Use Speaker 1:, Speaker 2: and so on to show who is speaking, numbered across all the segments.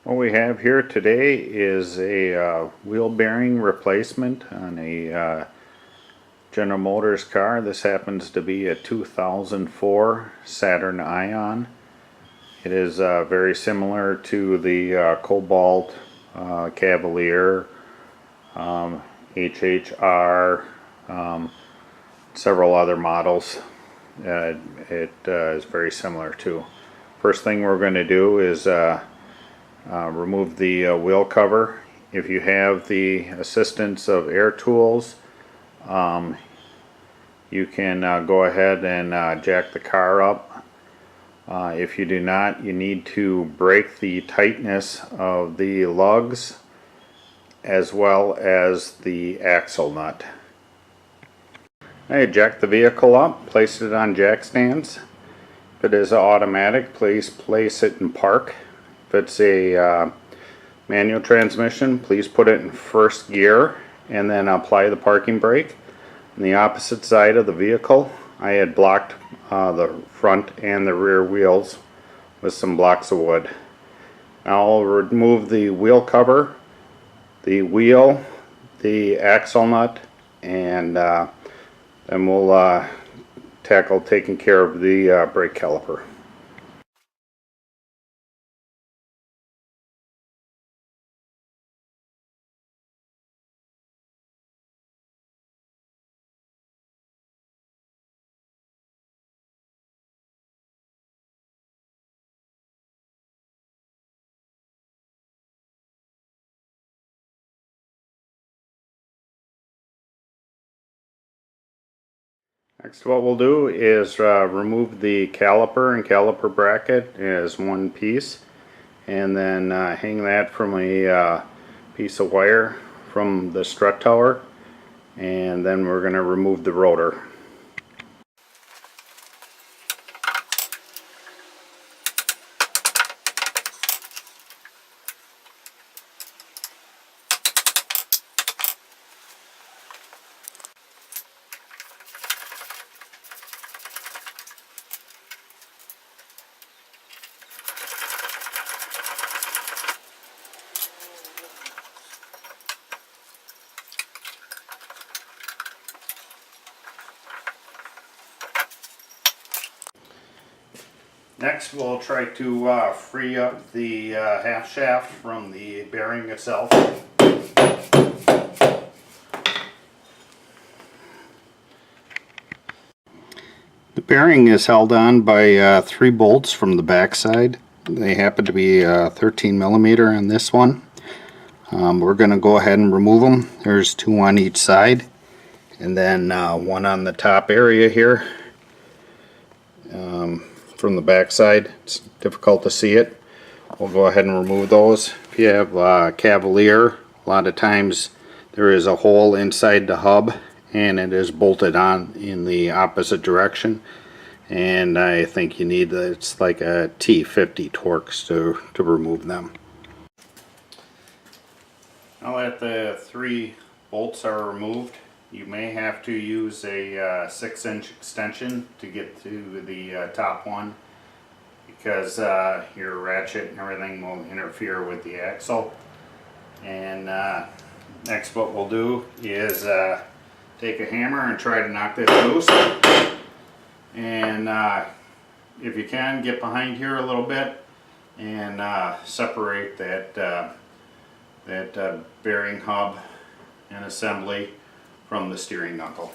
Speaker 1: What we have here today is a wheel bearing replacement on a General Motors car. This happens to be a 2004 Saturn Ion. It is very similar to the Cobalt, Cavalier, HHR, several other models. It is very similar to. First thing we're going to do is remove the wheel cover. If you have the assistance of air tools, you can go ahead and jack the car up. If you do not, you need to break the tightness of the lugs as well as the axle nut. I jacked the vehicle up, placed it on jack stands. If it is automatic, please place it in park. If it's a manual transmission, please put it in first gear and then apply the parking brake. On the opposite side of the vehicle, I had blocked the front and the rear wheels with some blocks of wood. Now I'll remove the wheel cover, the wheel, the axle nut, and then we'll tackle taking care of the brake caliper. Next, what we'll do is remove the caliper and caliper bracket as one piece, and then hang that from a piece of wire from the strut tower, and then we're going to remove the rotor. Next, we'll try to free up the half shaft from the bearing itself. The bearing is held on by 3 bolts from the back side. They happen to be 13 millimeter on this one. We're going to go ahead and remove them. There's 2 on each side, and then 1 on the top area here. From the back side, it's difficult to see it. We'll go ahead and remove those. If you have Cavalier, a lot of times there is a hole inside the hub and it is bolted on in the opposite direction, and I think you need it's like a T50 Torx to remove them. Now that the 3 bolts are removed, you may have to use a 6-inch extension to get to the top one, because your ratchet and everything will interfere with the axle. And next, what we'll do is take a hammer and try to knock this loose. And if you can, get behind here a little bit and separate that bearing hub and assembly from the steering knuckle.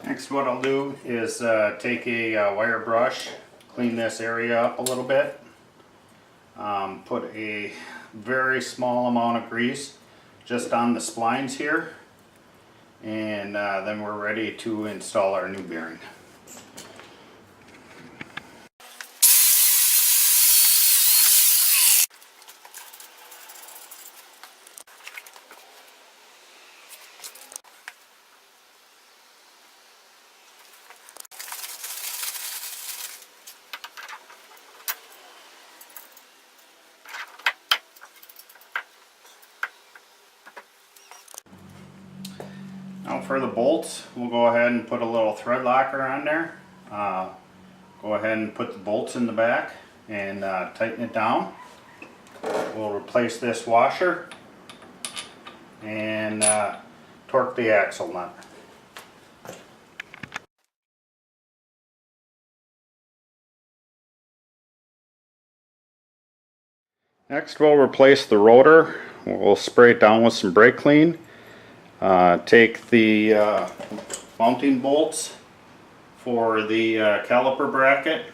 Speaker 1: Next, what I'll do is take a wire brush, clean this area up a little bit, put a very small amount of grease just on the splines here, and then we're ready to install our new bearing. for the bolts, we'll go ahead and put a little thread locker on there. Go ahead and put the bolts in the back and tighten it down. We'll replace this washer and torque the axle nut. Next we'll replace the rotor. We'll spray it down with some brake clean. Take the mounting bolts for the caliper bracket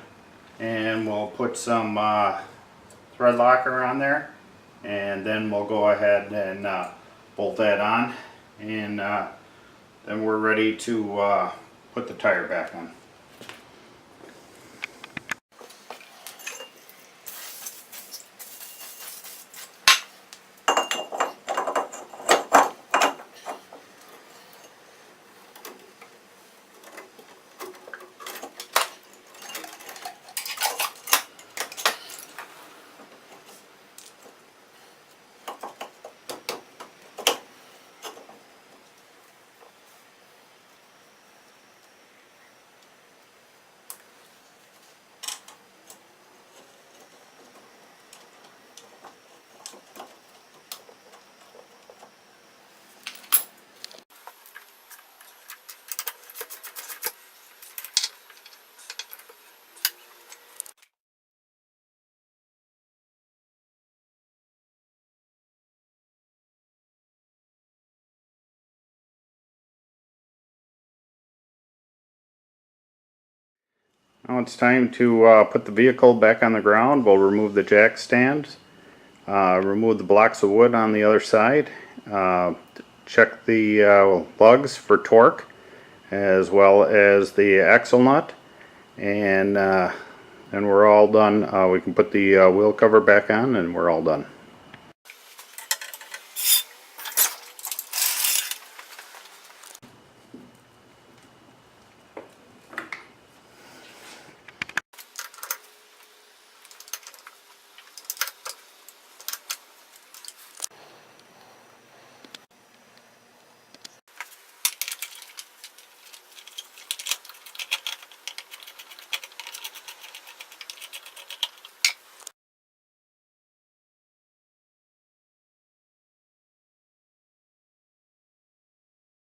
Speaker 1: and we'll put some thread locker on there, and then we'll go ahead and bolt that on, and then we're ready to put the tire back on. Now it's time to put the vehicle back on the ground. We'll remove the jack stands, remove the blocks of wood on the other side, check the lugs for torque as well as the axle nut, and we're all done. We can put the wheel cover back on and we're all done.